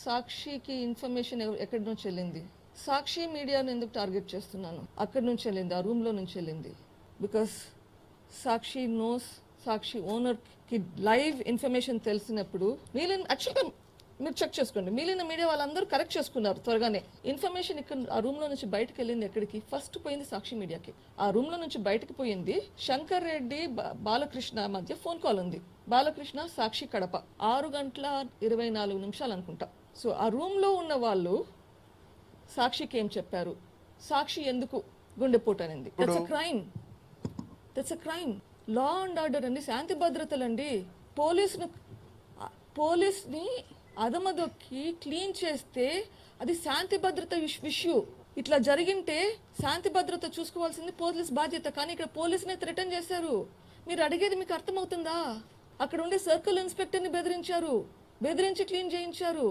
సాక్షికి ఇన్ఫర్మేషన్ ఎక్కడి నుంచి వెళ్ళింది? సాక్షి మీడియాను ఎందుకు టార్గెట్ చేస్తున్నాను? అక్కడి నుంచి వెళ్ళింది, ఆ రూమ్లో నుంచి వెళ్ళింది. బికాస్ సాక్షి నోస్, సాక్షి ఓనర్కి లైవ్ ఇన్ఫర్మేషన్ తెలిసినప్పుడు యాక్చువల్గా మీరు చెక్ చేసుకోండి, మిగిలిన మీడియా వాళ్ళందరూ కరెక్ట్ చేసుకున్నారు త్వరగానే. ఇన్ఫర్మేషన్ ఇక్కడ ఆ రూమ్లో నుంచి బయటకు వెళ్ళింది ఎక్కడికి? ఫస్ట్ పోయింది సాక్షి మీడియాకి. ఆ రూమ్లో నుంచి బయటకు పోయింది శంకర్ రెడ్డి బాలకృష్ణ మధ్య ఫోన్ కాల్ ఉంది. బాలకృష్ణ సాక్షి కడప 6:24 అనుకుంటా. సో ఆ రూమ్లో ఉన్న వాళ్ళు సాక్షికి ఏం చెప్పారు? సాక్షి ఎందుకు గుండెపోటు అనింది? That's a crime. Law and order అండి, శాంతి భద్రతలండి. పోలీస్ని అదమదొక్కి క్లీన్ చేస్తే అది శాంతి భద్రత ఇష్యూ. ఇట్లా జరిగింటే శాంతి భద్రత చూసుకోవాల్సింది పోలీస్ బాధ్యత. కానీ ఇక్కడ పోలీసునే థ్రెటన్ చేశారు. మీరు అడిగేది మీకు అర్థమవుతుందా? అక్కడ ఉండే సర్కిల్ ఇన్స్పెక్టర్ని బెదిరించి క్లీన్ చేయించారు.